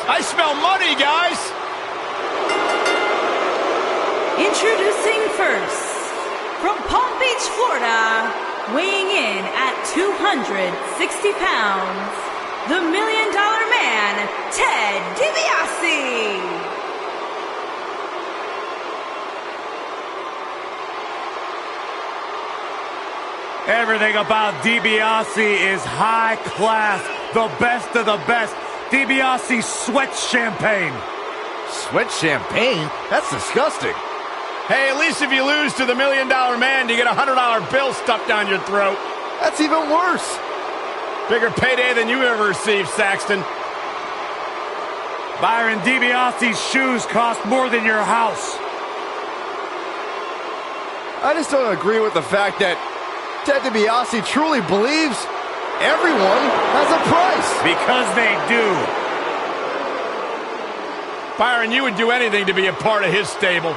I smell money, guys. Introducing first, from Palm Beach, Florida, weighing in at 260 pounds, the $1 Million Man, Ted DiBiase. Everything about DiBiase is high class, the best of the best. DiBiase sweats champagne. Sweat champagne? That's disgusting. Hey, at least if you lose to the $1 Million Man, you get a $100 bill stuffed down your throat. That's even worse. Bigger payday than you ever received, Saxton. Byron, DiBiase's shoes cost more than your house. I just don't agree with the fact that Ted DiBiase truly believes everyone has a price. Because they do. Byron, you would do anything to be a part of his stable.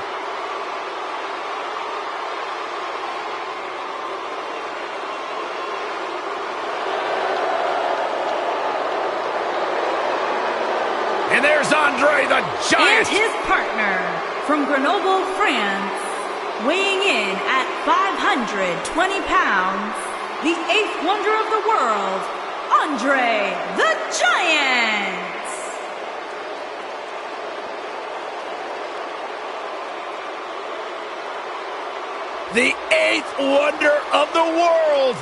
And there's Andre the Giant. And his partner from Grenoble, France, weighing in at 520 pounds, the 8th wonder of the world, Andre the Giant. The 8th wonder of the world.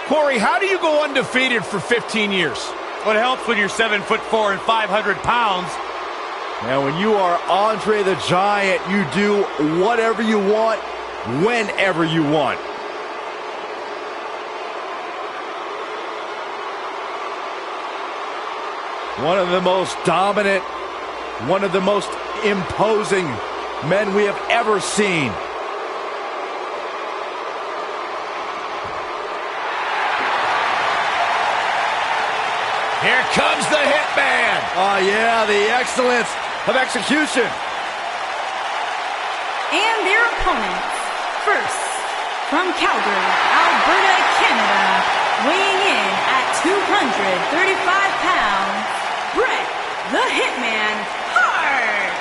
Corey, how do you go undefeated for 15 years? What helps when you're 7'4" and 500 pounds. And when you are Andre the Giant, you do whatever you want, whenever you want. One of the most dominant, one of the most imposing men we have ever seen. Here comes the Hitman. Oh yeah, the excellence of execution. And their opponents, first, from Calgary, Alberta, Canada, weighing in at 235 pounds, Bret the Hitman Hart.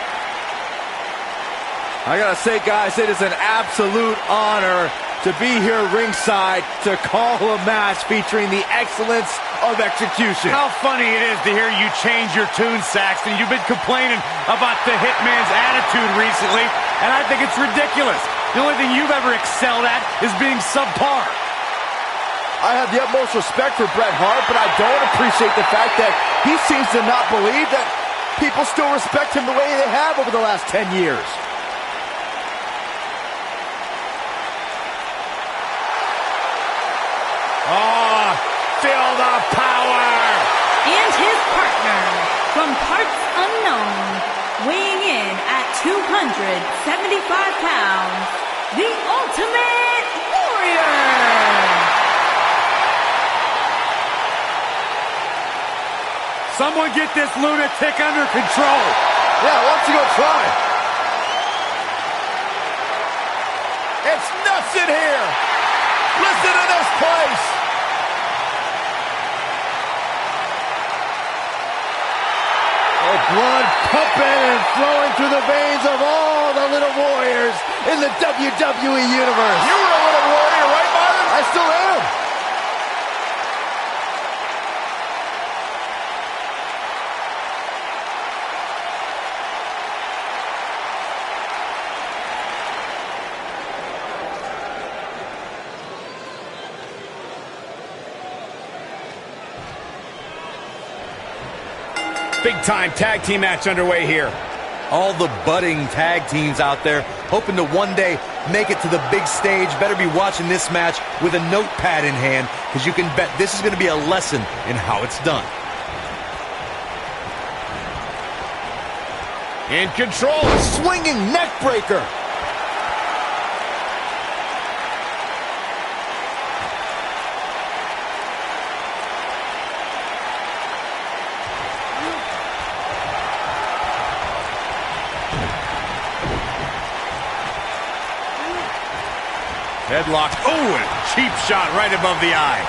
I gotta say, guys, it is an absolute honor to be here ringside to call a match featuring the excellence of execution. How funny it is to hear you change your tune, Saxton. You've been complaining about the Hitman's attitude recently, and I think it's ridiculous. The only thing you've ever excelled at is being subpar. I have the utmost respect for Bret Hart, but I don't appreciate the fact that he seems to not believe that people still respect him the way they have over the last 10 years. Oh, feel the power. And his partner, from parts unknown, weighing in at 275 pounds, the Ultimate Warrior. Someone get this lunatic under control. Yeah, why don't you go try? It's nuts in here. Listen to this place. Oh, blood pumping and flowing through the veins of all the little warriors in the WWE Universe. You were a little warrior, right, Byron? I still am. Big-time tag team match underway here. All the budding tag teams out there hoping to one day make it to the big stage better be watching this match with a notepad in hand, because you can bet this is going to be a lesson in how it's done. In control. Swinging neck breaker. Headlock. Oh, and a cheap shot right above the eye.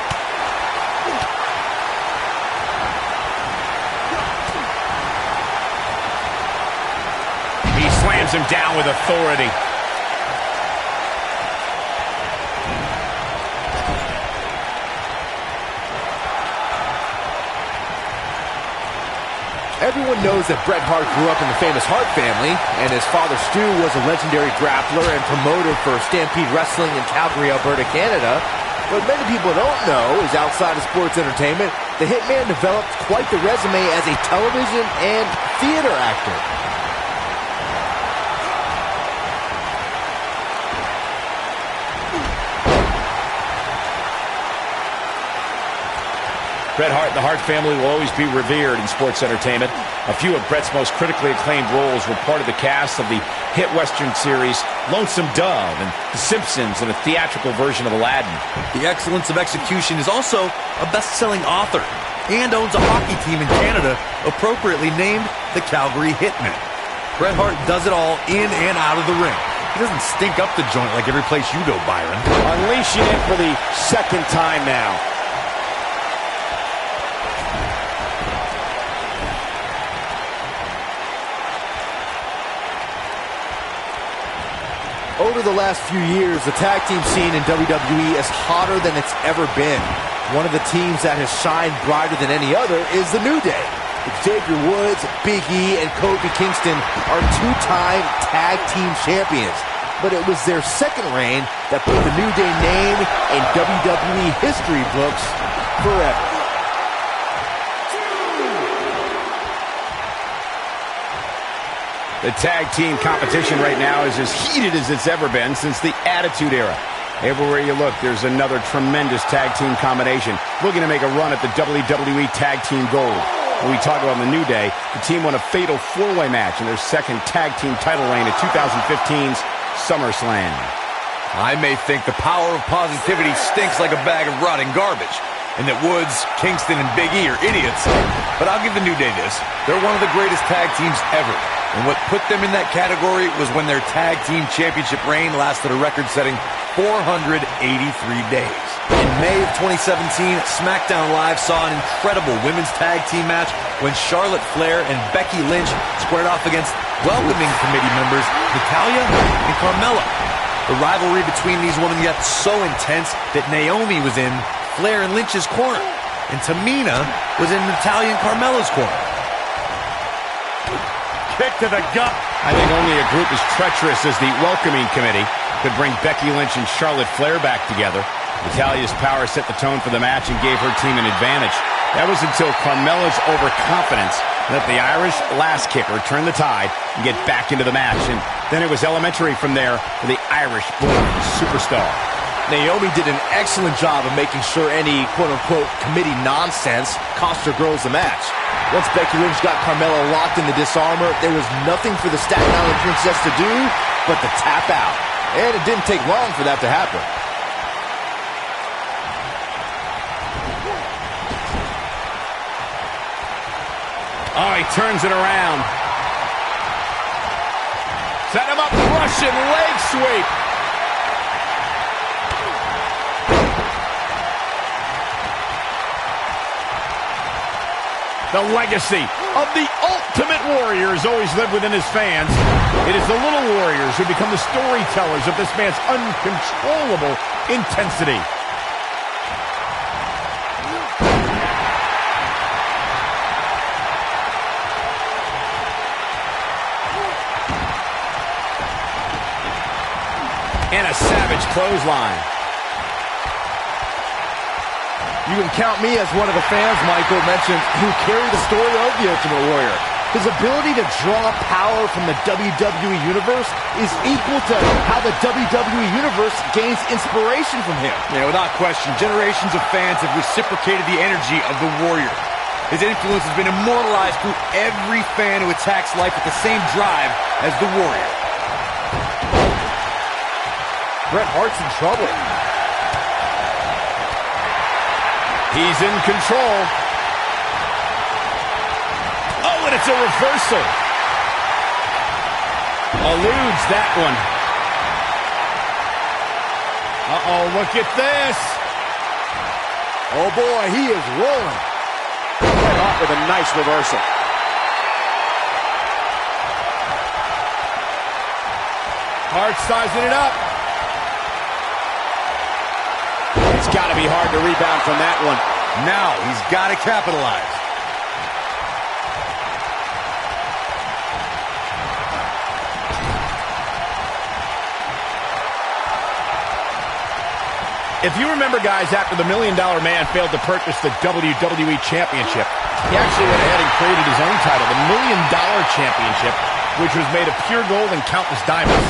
He slams him down with authority. Everyone knows that Bret Hart grew up in the famous Hart family, and his father Stu was a legendary grappler and promoter for Stampede Wrestling in Calgary, Alberta, Canada. What many people don't know is outside of sports entertainment, the Hitman developed quite the resume as a television and theater actor. Bret Hart and the Hart family will always be revered in sports entertainment. A few of Bret's most critically acclaimed roles were part of the cast of the hit Western series Lonesome Dove and The Simpsons and a theatrical version of Aladdin. The excellence of execution is also a best-selling author and owns a hockey team in Canada, appropriately named the Calgary Hitmen. Bret Hart does it all in and out of the ring. He doesn't stink up the joint like every place you go, Byron. Unleashing it for the second time now. Over the last few years, the tag team scene in WWE is hotter than it's ever been. One of the teams that has shined brighter than any other is the New Day. Xavier Woods, Big E, and Kofi Kingston are two-time tag team champions. But it was their second reign that put the New Day name in WWE history books forever. The tag team competition right now is as heated as it's ever been since the Attitude Era. Everywhere you look, there's another tremendous tag team combination looking to make a run at the WWE Tag Team Gold. When we talk about the New Day, the team won a fatal four-way match in their second tag team title reign at 2015's SummerSlam. I may think the power of positivity stinks like a bag of rotting garbage, and that Woods, Kingston, and Big E are idiots, but I'll give the New Day this. They're one of the greatest tag teams ever. And what put them in that category was when their tag team championship reign lasted a record-setting 483 days. In May of 2017, SmackDown Live saw an incredible women's tag team match when Charlotte Flair and Becky Lynch squared off against welcoming committee members Natalya and Carmella. The rivalry between these women got so intense that Naomi was in Flair and Lynch's corner, and Tamina was in Natalya and Carmella's corner. Kick to the gut. I think only a group as treacherous as the welcoming committee could bring Becky Lynch and Charlotte Flair back together. Natalya's power set the tone for the match and gave her team an advantage. That was until Carmella's overconfidence let the Irish lass kicker turn the tide and get back into the match. And then it was elementary from there for the Irish-born superstar. Naomi did an excellent job of making sure any quote-unquote committee nonsense cost her girls the match. Once Becky Lynch got Carmella locked in the disarmor, there was nothing for the Staten Island Princess to do but to tap out. And it didn't take long for that to happen. Oh, he turns it around. Set him up, Russian leg sweep. The legacy of the Ultimate Warrior has always lived within his fans. It is the Little Warriors who become the storytellers of this man's uncontrollable intensity. And a savage clothesline. You can count me as one of the fans, Michael mentioned, who carry the story of the Ultimate Warrior. His ability to draw power from the WWE Universe is equal to how the WWE Universe gains inspiration from him. Yeah, without question, generations of fans have reciprocated the energy of the Warrior. His influence has been immortalized through every fan who attacks life with the same drive as the Warrior. Bret Hart's in trouble. He's in control. Oh, and it's a reversal. Eludes that one. Uh-oh, look at this. Oh, boy, he is rolling. Bret Hart with a nice reversal. Hart sizing it up. It's got to be hard to rebound from that one. Now he's got to capitalize. If you remember, guys, after the $1 Million Man failed to purchase the WWE Championship, he actually went ahead and created his own title, the $1 Million Championship, which was made of pure gold and countless diamonds.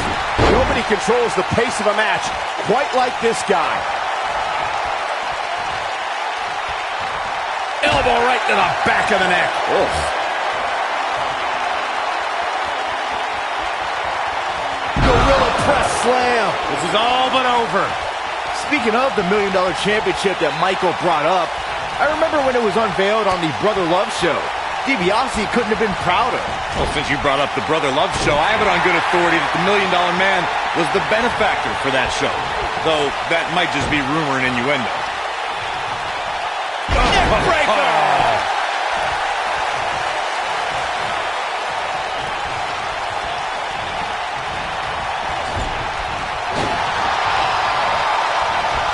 Nobody controls the pace of a match quite like this guy. Elbow right to the back of the neck. Oof. Gorilla press slam. This is all but over. Speaking of the $1 Million Championship that Michael brought up, I remember when it was unveiled on the Brother Love show. DiBiase couldn't have been prouder. Well, since you brought up the Brother Love show, I have it on good authority that the $1 Million Man was the benefactor for that show. Though that might just be rumor and innuendo.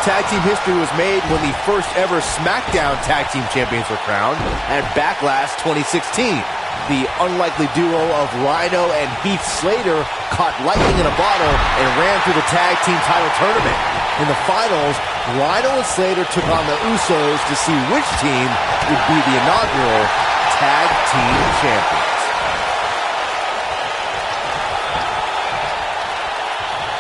Tag team history was made when the first ever SmackDown Tag Team Champions were crowned at Backlash 2016. The unlikely duo of Rhino and Heath Slater caught lightning in a bottle and ran through the tag team title tournament. In the finals, Rhino and Slater took on the Usos to see which team would be the inaugural Tag Team Champions.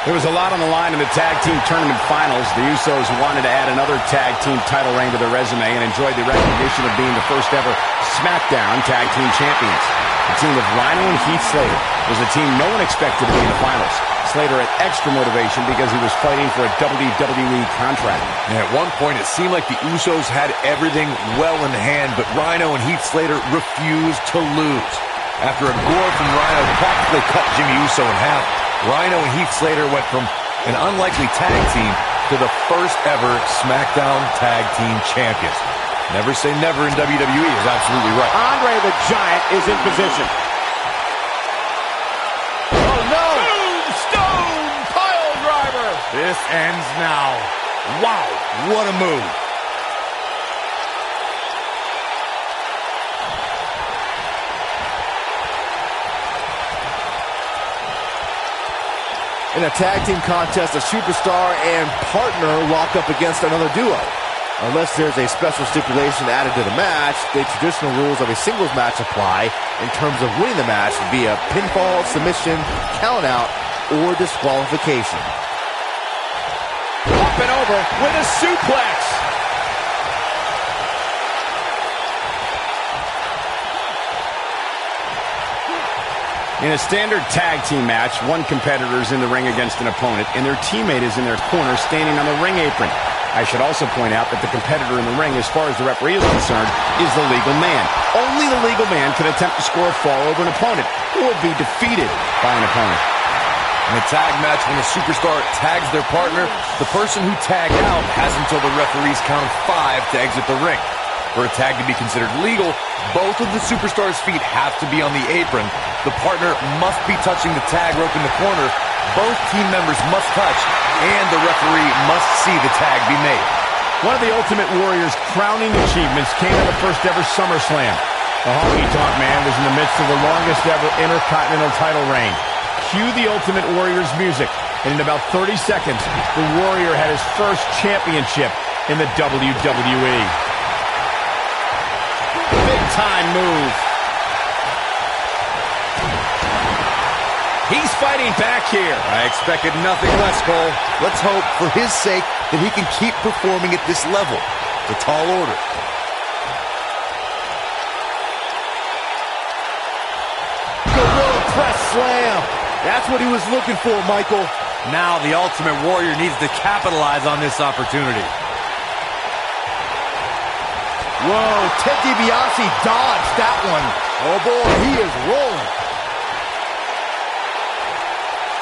There was a lot on the line in the tag team tournament finals. The Usos wanted to add another tag team title reign to their resume and enjoyed the recognition of being the first ever SmackDown Tag Team Champions. The team of Rhino and Heath Slater was a team no one expected to be in the finals. Slater had extra motivation because he was fighting for a WWE contract. And at one point, it seemed like the Usos had everything well in hand, but Rhino and Heath Slater refused to lose. After a gore from Rhino practically cut Jimmy Uso in half, Rhino and Heath Slater went from an unlikely tag team to the first ever SmackDown Tag Team Champions. Never say never in WWE is absolutely right. Andre the Giant is in position. Oh no! Tombstone pile driver! This ends now. Wow, what a move. In a tag team contest, a superstar and partner lock up against another duo. Unless there's a special stipulation added to the match, the traditional rules of a singles match apply in terms of winning the match via pinfall, submission, countout, or disqualification. Up and over with a suplex. In a standard tag team match, one competitor is in the ring against an opponent, and their teammate is in their corner standing on the ring apron. I should also point out that the competitor in the ring, as far as the referee is concerned, is the legal man. Only the legal man can attempt to score a fall over an opponent or be defeated by an opponent. In a tag match, when a superstar tags their partner, the person who tagged out has until the referee's count of 5 to exit the ring. For a tag to be considered legal, both of the superstars' feet have to be on the apron. The partner must be touching the tag rope in the corner. Both team members must touch, and the referee must see the tag be made. One of the Ultimate Warrior's crowning achievements came at the first ever SummerSlam. The Honky Tonk Man was in the midst of the longest ever Intercontinental title reign. Cue the Ultimate Warrior's music, and in about 30 seconds, the Warrior had his first championship in the WWE. Big-time move. He's fighting back here. I expected nothing less, Cole. Let's hope, for his sake, that he can keep performing at this level. It's a tall order. Gorilla press slam. That's what he was looking for, Michael. Now the Ultimate Warrior needs to capitalize on this opportunity. Whoa, Ted DiBiase dodged that one. Oh boy, he is rolling.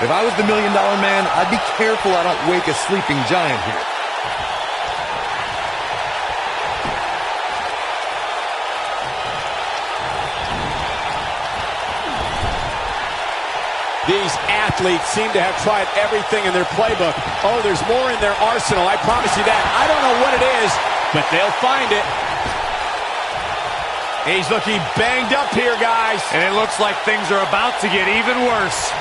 If I was the $1 Million Man, I'd be careful I don't wake a sleeping giant here. These athletes seem to have tried everything in their playbook. Oh, there's more in their arsenal, I promise you that. I don't know what it is, but they'll find it. He's looking banged up here, guys. And it looks like things are about to get even worse.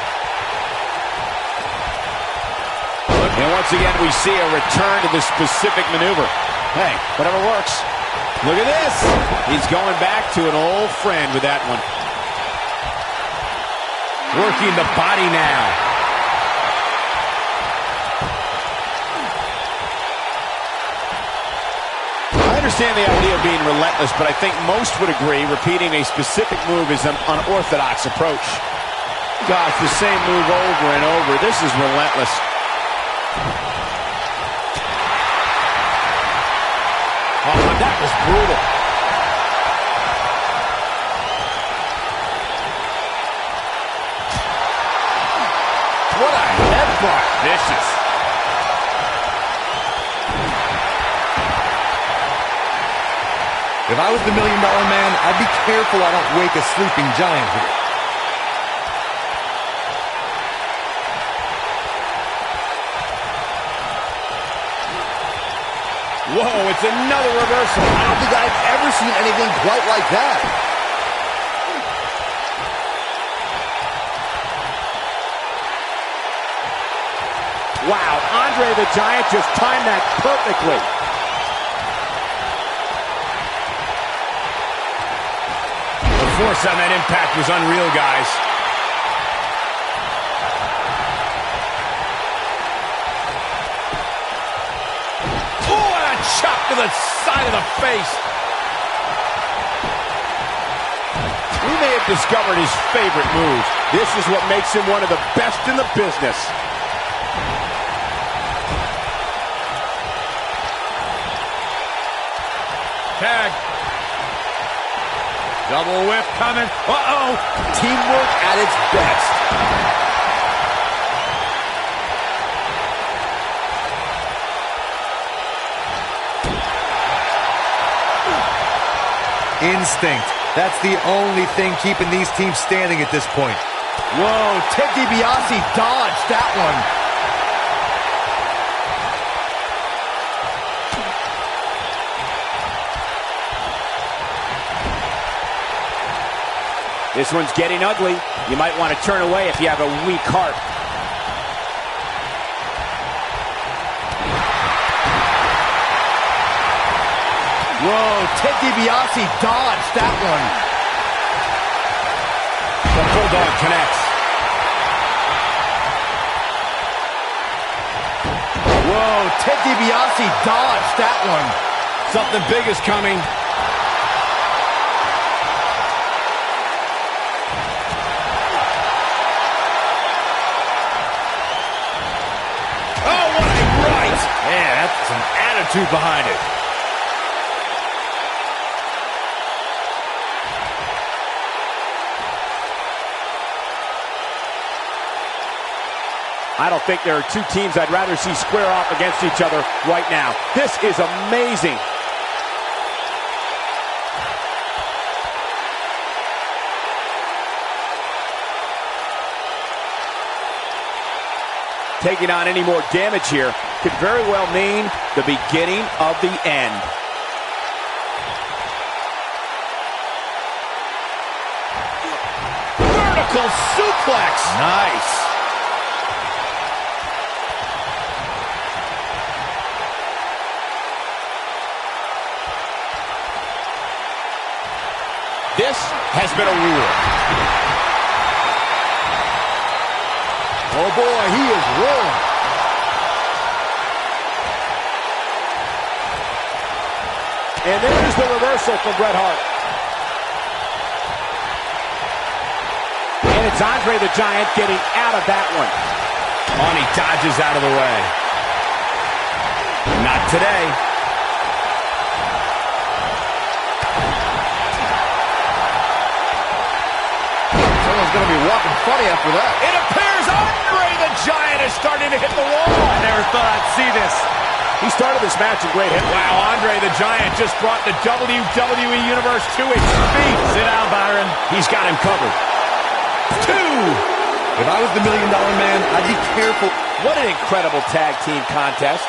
And once again, we see a return to the specific maneuver. Hey, whatever works. Look at this. He's going back to an old friend with that one. Working the body now. I understand the idea of being relentless, but I think most would agree repeating a specific move is an unorthodox approach. Gosh, the same move over and over. This is relentless. Oh, that was brutal. What a headbutt. Vicious. If I was the $1 Million Man, I'd be careful I don't wake a sleeping giant here. Whoa, it's another reversal. I don't think I've ever seen anything quite like that. Wow, Andre the Giant just timed that perfectly. The force on that impact was unreal, guys. Oh, and a chop to the side of the face. We may have discovered his favorite move. This is what makes him one of the best in the business. Tag. Double whip coming. Uh-oh. Teamwork at its best. Instinct. That's the only thing keeping these teams standing at this point. Whoa, Ted DiBiase dodged that one. This one's getting ugly. You might want to turn away if you have a weak heart. Whoa, Ted DiBiase dodged that one. The Bulldog connects. Whoa, Ted DiBiase dodged that one. Something big is coming. Oh, what a right! Man, that's some attitude behind it. I don't think there are two teams I'd rather see square off against each other right now. This is amazing. Taking on any more damage here could very well mean the beginning of the end. Vertical suplex. Nice. This has been a war. Oh boy, he is rolling. And there's the reversal from Bret Hart. And it's Andre the Giant getting out of that one. Oh, and he dodges out of the way. Not today. Someone's going to be walking funny after that. It appears Andre Giant is starting to hit the wall. I never thought I'd see this. He started this match in great hit. Wow, Andre the Giant just brought the WWE Universe to its feet. Sit down, Byron. He's got him covered. 2. If I was the $1 Million Man, I'd be careful. What an incredible tag team contest.